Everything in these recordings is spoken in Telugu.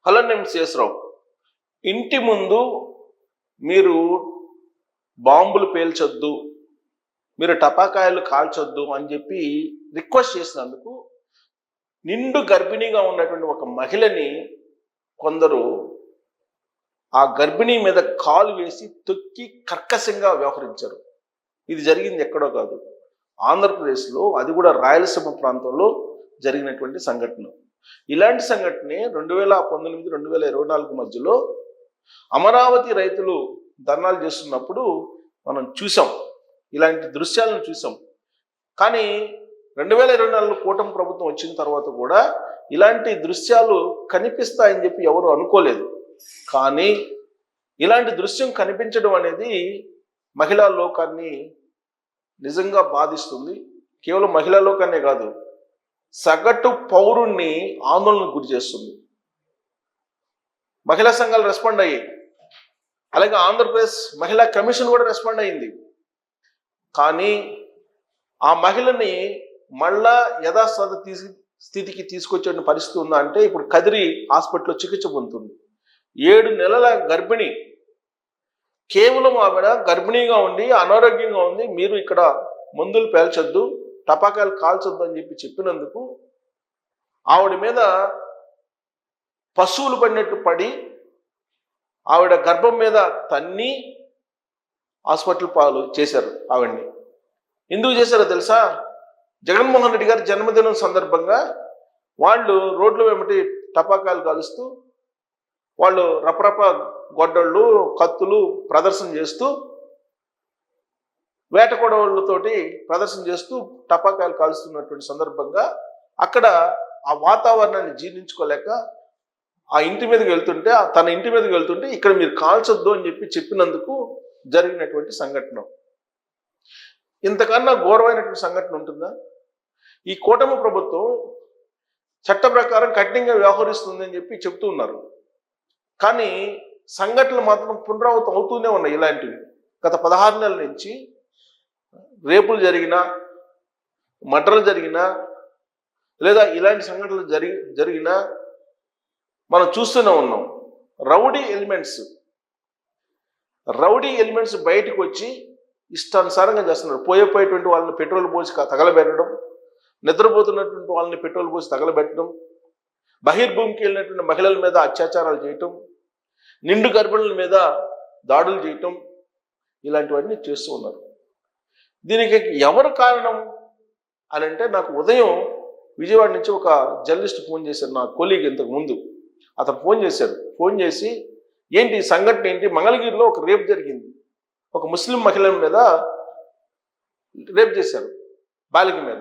హలో నేను శేషరావు. ఇంటి ముందు మీరు బాంబులు పేల్చొద్దు, మీరు టపాకాయలు కాల్చొద్దు అని చెప్పి రిక్వెస్ట్ చేసినందుకు నిండు గర్భిణీగా ఉన్నటువంటి ఒక మహిళని కొందరు ఆ గర్భిణీ మీద కాలు వేసి తొక్కి కర్కశంగా వ్యవహరించారు. ఇది జరిగింది ఎక్కడో కాదు, ఆంధ్రప్రదేశ్లో, అది కూడా రాయలసీమ ప్రాంతంలో జరిగినటువంటి సంఘటన. ఇలాంటి సంఘటనే 2019-2024 మధ్యలో అమరావతి రైతులు ధర్నాలు చేస్తున్నప్పుడు మనం చూసాం, ఇలాంటి దృశ్యాలను చూసాం. కానీ 2024 కూటమి ప్రభుత్వం వచ్చిన తర్వాత కూడా ఇలాంటి దృశ్యాలు కనిపిస్తాయని చెప్పి ఎవరు అనుకోలేదు. కానీ ఇలాంటి దృశ్యం కనిపించడం అనేది మహిళా లోకాన్ని నిజంగా బాధిస్తుంది. కేవలం మహిళా లోకాన్నే కాదు, సగటు పౌరుణ్ణి ఆందోళనకు గురి చేస్తుంది. మహిళా సంఘాలు రెస్పాండ్ అయ్యాయి, అలాగే ఆంధ్రప్రదేశ్ మహిళా కమిషన్ కూడా రెస్పాండ్ అయ్యింది. కానీ ఆ మహిళని మళ్ళా యథాస్థితి స్థితికి తీసుకొచ్చే పరిస్థితి ఉందా అంటే, ఇప్పుడు కదిరి హాస్పిటల్లో చికిత్స పొందుతుంది. 7 నెలల గర్భిణి, కేవలం ఆవిడ గర్భిణీగా ఉండి అనారోగ్యంగా ఉంది, మీరు ఇక్కడ మందులు పేల్చొద్దు, టపాకాయలు కాల్చొద్దు అని చెప్పినందుకు ఆవిడ మీద పశువులు పడినట్టు పడి ఆవిడ గర్భం మీద తన్ని హాస్పిటల్ పాలు చేశారు. ఆవిడ్ని ఎందుకు చేశారో తెలుసా? జగన్మోహన్ రెడ్డి గారి జన్మదినం సందర్భంగా వాళ్ళు రోడ్ల వెంబడి టపాకాయలు కాలుస్తూ, వాళ్ళు రపరప గొడ్డళ్ళు, కత్తులు ప్రదర్శన చేస్తూ, వేట కొడవళ్ళతోటి ప్రదర్శన చేస్తూ టపాకాయలు కాలుస్తున్నటువంటి సందర్భంగా అక్కడ ఆ వాతావరణాన్ని జీర్ణించుకోలేక ఆ ఇంటి మీదకి వెళ్తుంటే, తన ఇంటి మీదకి వెళ్తుంటే ఇక్కడ మీరు కాల్చొద్దు అని చెప్పినందుకు జరిగినటువంటి సంఘటన. ఇంతకన్నా ఘోరమైనటువంటి సంఘటన ఉంటుందా? ఈ కూటమి ప్రభుత్వం చట్ట ప్రకారం కఠినంగా వ్యవహరిస్తుంది అని చెప్తూ ఉన్నారు. కానీ సంఘటనలు మాత్రం పునరావృతం అవుతూనే ఉన్నాయి. ఇలాంటివి గత 16 నెలల నుంచి రేపులు జరిగినా, మర్డర్లు జరిగినా, లేదా ఇలాంటి సంఘటనలు జరిగినా మనం చూస్తూనే ఉన్నాం. రౌడీ ఎలిమెంట్స్ బయటకు వచ్చి ఇష్టానుసారంగా చేస్తున్నారు. పోయేటువంటి వాళ్ళని పెట్రోల్ పోసి తగలబెట్టడం, నిద్రపోతున్నటువంటి వాళ్ళని పెట్రోల్ పోసి తగలబెట్టడం, బహిర్భూమికి వెళ్ళినటువంటి మహిళల మీద అత్యాచారాలు చేయటం, నిండు గర్భిణుల మీద దాడులు చేయటం, ఇలాంటివన్నీ చేస్తూ ఉన్నారు. దీనికి ఎవరు కారణం అని అంటే, నాకు ఉదయం విజయవాడ నుంచి ఒక జర్నలిస్ట్ ఫోన్ చేశారు, నా కొలీగ్. ఇంతకు ముందు అతను ఫోన్ చేసి ఏంటి సంఘటన ఏంటి, మంగళగిరిలో ఒక రేప్ జరిగింది, ఒక ముస్లిం మహిళ మీద రేప్ చేశారు, బాలిక మీద.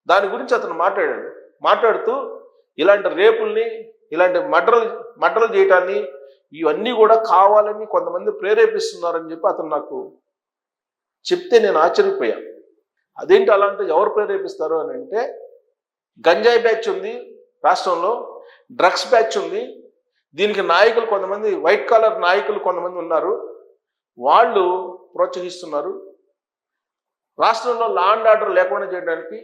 దాని గురించి అతను మాట్లాడుతూ ఇలాంటి రేపుల్ని, ఇలాంటి మర్డర్లు చేయటాన్ని, ఇవన్నీ కూడా కావాలని కొంతమంది ప్రేరేపిస్తున్నారని చెప్పి అతను నాకు చెప్తే నేను ఆశ్చర్యపోయా. అదేంటి అలాంటి ఎవరు ప్రేరేపిస్తారు అని అంటే, గంజాయి బ్యాచ్ ఉంది రాష్ట్రంలో, డ్రగ్స్ బ్యాచ్ ఉంది, దీనికి నాయకులు కొంతమంది, వైట్ కాలర్ నాయకులు కొంతమంది ఉన్నారు, వాళ్ళు ప్రోత్సహిస్తున్నారు. రాష్ట్రంలో లా అండ్ ఆర్డర్ లేకుండా చేయడానికి,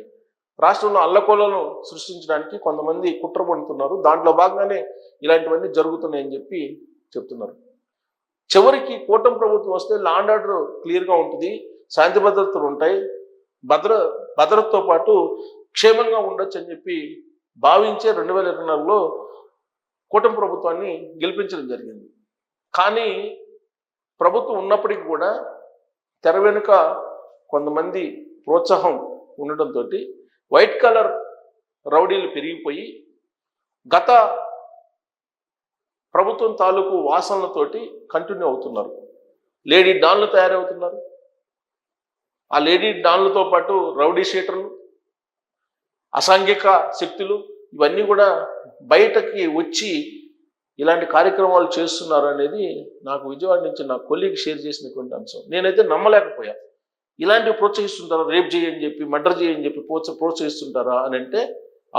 రాష్ట్రంలో అల్లకొలను సృష్టించడానికి కొంతమంది కుట్ర పడుతున్నారు. దాంట్లో భాగంగానే ఇలాంటివన్నీ జరుగుతున్నాయని చెప్తున్నారు. చివరికి కూటమి ప్రభుత్వం వస్తే లా అండ్ ఆర్డర్ క్లియర్గా ఉంటుంది, శాంతి భద్రతలు ఉంటాయి, భద్రతతో పాటు క్షేమంగా ఉండొచ్చు అని భావించే 2024లో కూటమి ప్రభుత్వాన్ని గెలిపించడం జరిగింది. కానీ ప్రభుత్వం ఉన్నప్పటికీ కూడా తెర వెనుక కొంతమంది ప్రోత్సాహం ఉండడంతో వైట్ కలర్ రౌడీలు పెరిగిపోయి గత ప్రభుత్వం తాలూకు వాసనలతోటి కంటిన్యూ అవుతున్నారు. లేడీ డాన్లు తయారవుతున్నారు. ఆ లేడీ డాన్లతో పాటు రౌడీ షీటర్లు, అసాంఘిక శక్తులు, ఇవన్నీ కూడా బయటకి వచ్చి ఇలాంటి కార్యక్రమాలు చేస్తున్నారు అనేది నాకు విజయవాడ నుంచి నా కొలీగ్ షేర్ చేసినటువంటి అంశం. నేనైతే నమ్మలేకపోయా. ఇలాంటివి ప్రోత్సహిస్తుంటారా, రేప్ చేయని చెప్పి, మర్డర్ చేయని చెప్పి ప్రోత్సహిస్తుంటారా అని అంటే,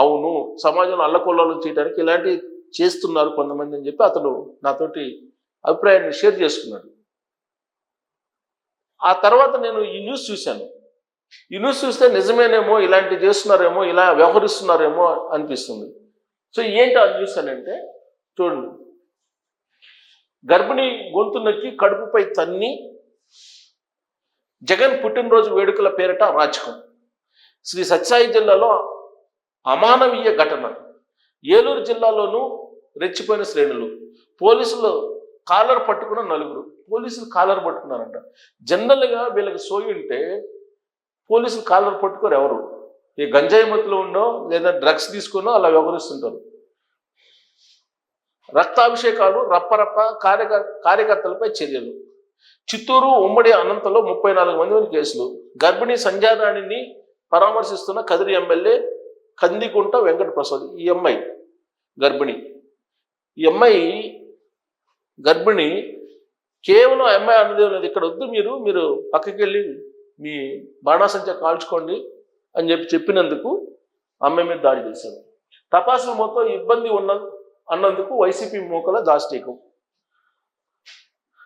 అవును, సమాజంలో అల్లకొల్లాలను చేయడానికి ఇలాంటివి చేస్తున్నారు కొంతమంది అని చెప్పి అతను నాతోటి అభిప్రాయాన్ని షేర్ చేసుకున్నాడు. ఆ తర్వాత నేను ఈ న్యూస్ చూశాను. ఈ న్యూస్ చూస్తే నిజమేనేమో, ఇలాంటివి చేస్తున్నారేమో, ఇలా వ్యవహరిస్తున్నారేమో అనిపిస్తుంది. సో ఏంటి ఆ న్యూస్ అని అంటే, చూడండి, గర్భిణి గొంతు నొక్కి కడుపుపై తన్ని జగన్ పుట్టినరోజు వేడుకల పేరిట అరాచకం. శ్రీ సత్యసాయి జిల్లాలో అమానవీయ ఘటన. ఏలూరు జిల్లాలోనూ రెచ్చిపోయిన శ్రేణులు. పోలీసులు కాలర్ పట్టుకున్న నలుగురు. పోలీసులు కాలర్ పట్టుకున్నారంట. జనరల్గా వీళ్ళకి సోయి ఉంటే పోలీసులు కాలర్ పట్టుకోరు ఎవరు. ఈ గంజాయి మత్తులో ఉన్నో లేదా డ్రగ్స్ తీసుకున్నో అలా వ్యవహరిస్తుంటారు. రక్తాభిషేకాలు, రప్పరప్ప కార్యకర్తలపై చర్యలు. చిత్తూరు ఉమ్మడి అనంతలో 34 మంది కేసులు. గర్భిణీ సంధ్యారాణిని పరామర్శిస్తున్న కదిరి ఎమ్మెల్యే కందికుంట వెంకట ప్రసాద్. ఈ అమ్మాయి గర్భిణి కేవలం అమ్మాయి అన్నదే లేదు. ఇక్కడ వద్దు, మీరు పక్కకి వెళ్ళి మీ బాణాసంచ కాల్చుకోండి అని చెప్పినందుకు అమ్మాయి మీద దాడి చేశారు. టపాసులు మొత్తం ఇబ్బంది అన్నందుకు వైసీపీ మూకల దాష్టీకం.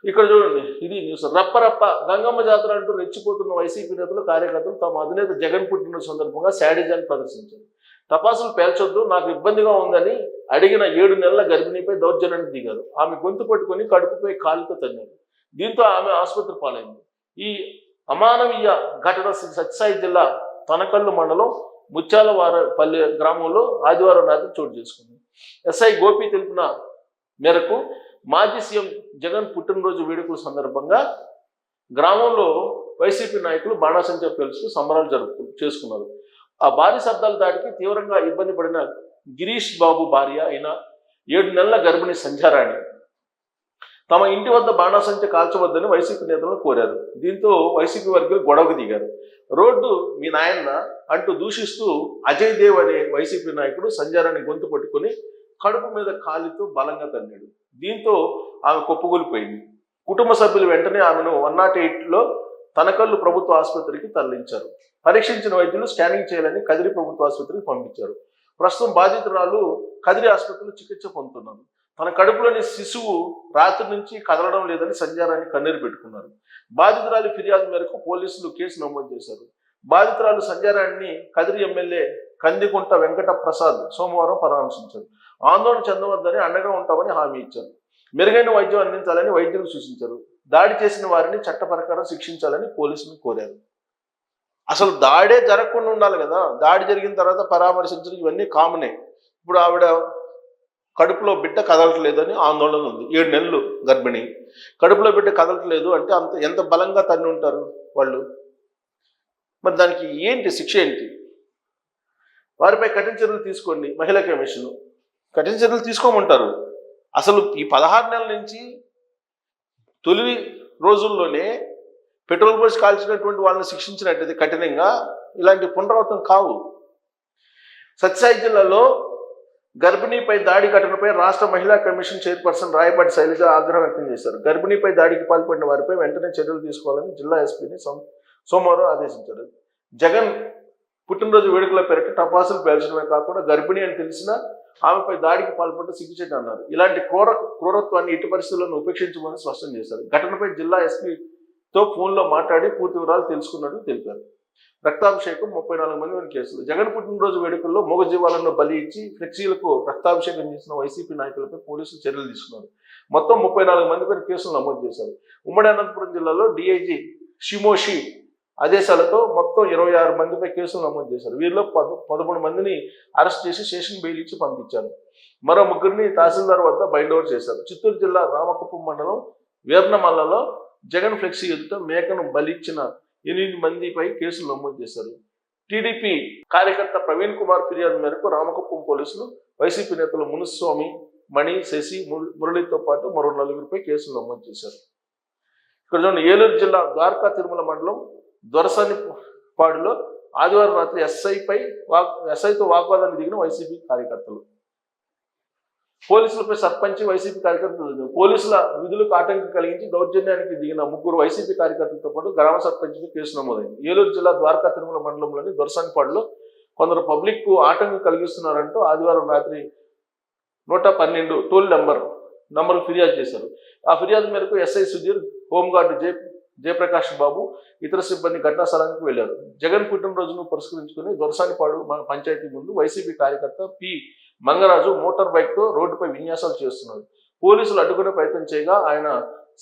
ఇక్కడ చూడండి, ఇది న్యూస్. రప్పరప్ప గంగమ్మ జాతర అంటూ రెచ్చిపోతున్న వైసీపీ నేతలు, కార్యకర్తలు తమ అధినేత జగన్ పుట్టినరోజు సందర్భంగా శాడిజాన్ని ప్రదర్శించారు. టపాసులు పేల్చొద్దు, నాకు ఇబ్బందిగా ఉందని అడిగిన 7 నెలల గర్భిణిపై దౌర్జన్యానికి దిగారు. ఆమె గొంతు పట్టుకొని కడుపుపై కాలుతో తన్నారు. దీంతో ఆమె ఆసుపత్రి పాలైంది. ఈ అమానవీయ ఘటన సత్యసాయి జిల్లా తనకల్లు మండలం ముత్యాలవారపల్లి గ్రామంలో ఆదివారం రాత్రి చోటు చేసుకుంది. ఎస్ఐ గోపి తెలిపిన మేరకు మాజీ సీఎం జగన్ పుట్టినరోజు వేడుకల సందర్భంగా గ్రామంలో వైసీపీ నాయకులు బాణాసంచా పేల్చుతూ సంబరాలు చేసుకున్నారు. ఆ భారీ శబ్దాల దాడికి తీవ్రంగా ఇబ్బంది పడిన గిరీష్ బాబు భార్య అయిన 7 నెలల గర్భిణి సంధ్యారాణి తమ ఇంటి వద్ద బాణాసంచ కాల్చవద్దని వైసీపీ నేతలను కోరారు. దీంతో వైసీపీ వర్గీయులు గొడవకు దిగారు. రోడ్డు మీ నాయన్న అంటూ దూషిస్తూ అజయ్ దేవ్ అనే వైసీపీ నాయకుడు సంధ్యారాణి గొంతు పట్టుకుని కడుపు మీద కాలితో బలంగా తన్నాడు. దీంతో ఆమె కుప్పగూలిపోయింది. కుటుంబ సభ్యులు వెంటనే ఆమెను 108లో తనకల్లు ప్రభుత్వ ఆసుపత్రికి తరలించారు. పరీక్షించిన వైద్యులు స్కానింగ్ చేయాలని కదిరి ప్రభుత్వ ఆసుపత్రికి పంపించారు. ప్రస్తుతం బాధితురాలు కదిరి ఆసుపత్రిలో చికిత్స పొందుతున్నారు. తన కడుపులోని శిశువు రాత్రి నుంచి కదలడం లేదని సంధ్యారాణి కన్నీరు పెట్టుకున్నారు. బాధితురాలి ఫిర్యాదు మేరకు పోలీసులు కేసు నమోదు చేశారు. బాధితురాలు సంధ్యారాణిని కదిరి ఎమ్మెల్యే కందికుంట వెంకట ప్రసాద్ సోమవారం పరామర్శించారు. ఆందోళన చెందవద్దని అండగా ఉంటామని హామీ ఇచ్చారు. మెరుగైన వైద్యం అందించాలని వైద్యులు సూచించారు. దాడి చేసిన వారిని చట్ట ప్రకారం శిక్షించాలని పోలీసులు కోరారు. అసలు దాడే జరగకుండా ఉండాలి కదా. దాడి జరిగిన తర్వాత పరామర్శించడం ఇవన్నీ కామనే. ఇప్పుడు ఆవిడ కడుపులో బిడ్డ కదలట్లేదని ఆందోళన ఉంది. 7 నెలలు గర్భిణి, కడుపులో బిడ్డ కదలట్లేదు అంటే ఎంత బలంగా తన్ని ఉంటారు వాళ్ళు. మరి దానికి ఏంటి శిక్ష ఏంటి? వారిపై కఠిన చర్యలు తీసుకోండి. మహిళా కమిషన్ కఠిన చర్యలు తీసుకోమంటారు. అసలు ఈ 16 నెలల నుంచి తొలి రోజుల్లోనే పెట్రోల్ పోసి కాల్చినటువంటి వాళ్ళని శిక్షించినట్టయితే కఠినంగా ఇలాంటి పునరావృతం కావు. సత్యసాయి జిల్లాలో గర్భిణీపై దాడి ఘటనపై రాష్ట్ర మహిళా కమిషన్ చైర్పర్సన్ రాయపాటి శైలజ ఆగ్రహం వ్యక్తం చేశారు. గర్భిణీపై దాడికి పాల్పడిన వారిపై వెంటనే చర్యలు తీసుకోవాలని జిల్లా ఎస్పీని సోమవారం ఆదేశించారు. జగన్ పుట్టినరోజు వేడుకల పేరిట టపాసులు పేల్చడమే కాకుండా గర్భిణి అని తెలిసినా ఆమెపై దాడికి పాల్పడ్డ సిగ్గుచేటు అన్నారు. ఇలాంటి క్రూరత్వాన్ని ఎట్టి పరిస్థితులను ఉపేక్షించమని స్పష్టం చేశారు. ఘటనపై జిల్లా ఎస్పీతో ఫోన్లో మాట్లాడి పూర్తి వివరాలు తెలుసుకున్నట్టు తెలిపారు. రక్తాభిషేకం 34 మంది కేసులు. జగన్ పుట్టినరోజు వేడుకల్లో మూగజీవాలను బలి ఇచ్చి ఫ్లెక్సీలకు రక్తాభిషేకం చేసిన వైసీపీ నాయకులపై పోలీసులు చర్యలు తీసుకున్నారు. మొత్తం 34 మందిపై కేసులు నమోదు చేశారు. ఉమ్మడి అనంతపురం జిల్లాలో డీఐజీ షిమోషి ఆదేశాలతో మొత్తం 26 మందిపై కేసులు నమోదు చేశారు. వీరిలో 13 మందిని అరెస్ట్ చేసి స్టేషన్ బెయిల్ ఇచ్చి పంపించారు. మరో 3 తహసీల్దార్ వద్ద బైండ్ ఓవర్ చేశారు. చిత్తూరు జిల్లా రామకుప్పం మండలం వీర్నమల్లలో జగన్ ఫ్లెక్సీ ఎదుట మేకను బలిచ్చిన 8 మందిపై కేసులు నమోదు చేశారు. టీడీపీ కార్యకర్త ప్రవీణ్ కుమార్ ఫిర్యాదు మేరకు రామకుప్పం పోలీసులు వైసీపీ నేతలు మునుస్వామి, మణి, శశి, మురళితో పాటు మరో 4 కేసులు నమోదు చేశారు. ఇక్కడ చూడండి, ఏలూరు జిల్లా ద్వారకా తిరుమల మండలం దొరసానిపాడులో ఆదివారం రాత్రి ఎస్ఐతో వాగ్వాదానికి దిగిన వైసీపీ కార్యకర్తలు. పోలీసులపై సర్పంచ్, వైసీపీ కార్యకర్తలు పోలీసుల విధులకు ఆటంకం కలిగించి దౌర్జన్యానికి దిగిన 3 వైసీపీ కార్యకర్తలతో పాటు గ్రామ సర్పంచ్పై కేసు నమోదైంది. ఏలూరు జిల్లా ద్వారకా తిరుమల మండలంలోని దొరసానిపాడులో కొందరు పబ్లిక్ కు ఆటంకం కలిగిస్తున్నారంటూ ఆదివారం రాత్రి 112 టోల్ నంబర్కు ఫిర్యాదు చేశారు. ఆ ఫిర్యాదు మేరకు ఎస్ఐ సుధీర్, హోంగార్డు జయప్రకాష్ బాబు, ఇతర సిబ్బంది ఘటనా స్థలానికి వెళ్లారు. జగన్ పుట్టినరోజును పురస్కరించుకుని దొరసానిపాడు పంచాయతీ ముందు వైసీపీ కార్యకర్త పి మంగరాజు మోటార్ బైక్తో రోడ్డుపై విన్యాసాలు చేస్తున్నాడు. పోలీసులు అడ్డుకునే ప్రయత్నం చేయగా ఆయన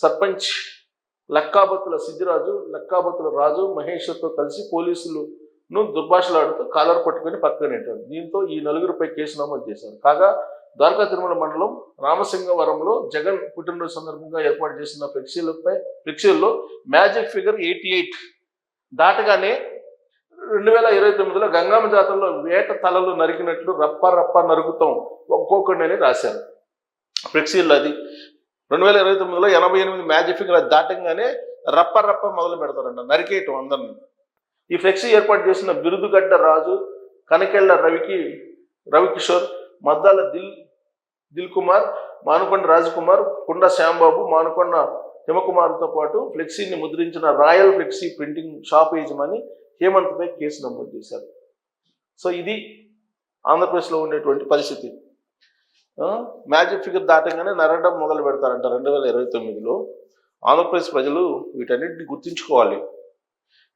సర్పంచ్ లక్కాబత్తుల సిద్ధిరాజు, లక్కాబత్తుల రాజు మహేశ్వర్తో కలిసి పోలీసులను దుర్భాషలాడుతూ కాలర్ పట్టుకుని పక్కన నెట్టారు. దీంతో ఈ నలుగురిపై కేసు నమోదు చేశారు. కాగా ద్వారకా తిరుమల మండలం రామసింగవరంలో జగన్ పుట్టినరోజు సందర్భంగా ఏర్పాటు చేసిన ఫ్లెక్సీల్లో మ్యాజిక్ ఫిగర్ 88 దాటగానే 2029లో గంగమ్మ జాతరలో వేట తలలు నరికినట్లు రప్ప రప్ప నరుకుతాం ఒక్కొక్కడిని రాశారు ఫ్లెక్సీల్లో. అది 2029లో 88 మ్యాజిక్ ఫిగర్ అది దాటంగానే రప్ప రప్ప మొదలు పెడతారంట, నరికేయటం అందరిని. ఈ ఫ్లెక్సీ ఏర్పాటు చేసిన బిరుదుగడ్డ రాజు, కనకెళ్ల రవికిషోర్, మద్దాల దిల్ కుమార్, మానుకొండ రాజకుమార్, కుండ శ్యాంబాబు, మానుకొండ హిమకుమార్తో పాటు ఫ్లెక్సీని ముద్రించిన రాయల్ ఫ్లెక్సీ ప్రింటింగ్ షాప్ యజమాని హేమంత్పై కేసు నమోదు చేశారు. సో ఇది ఆంధ్రప్రదేశ్లో ఉండేటువంటి పరిస్థితి. మ్యాజిక్ ఫిగర్ దాటంగానే నరకడం మొదలు పెడతారంట 2029లో. ఆంధ్రప్రదేశ్ ప్రజలు వీటన్నిటిని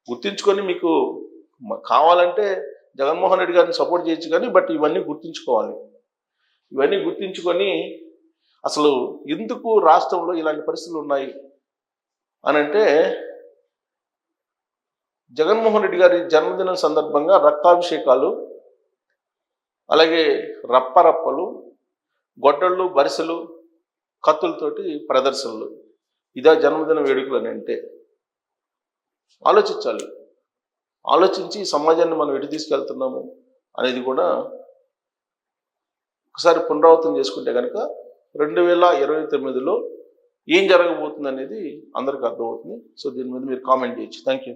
గుర్తించుకొని మీకు కావాలంటే జగన్మోహన్ రెడ్డి గారిని సపోర్ట్ చేయొచ్చు కానీ ఇవన్నీ గుర్తించుకోవాలి. ఇవన్నీ గుర్తించుకొని అసలు ఎందుకు రాష్ట్రంలో ఇలాంటి పరిస్థితులు ఉన్నాయి అని అంటే, జగన్మోహన్ రెడ్డి గారి జన్మదినం సందర్భంగా రక్తాభిషేకాలు, అలాగే రప్పరప్పలు, గొడ్డళ్ళు, బరిసెలు, కత్తులతోటి ప్రదర్శనలు. ఇదే జన్మదిన వేడుకలు అని అంటే ఆలోచించి సమాజాన్ని మనం ఎటు తీసుకెళ్తున్నాము అనేది కూడా ఒకసారి పునరావృతం చేసుకుంటే కనుక 2029లో ఏం జరగబోతుంది అనేది అందరికీ అర్థమవుతుంది. సో దీని మీద మీరు కామెంట్ చేయొచ్చు. Thank you.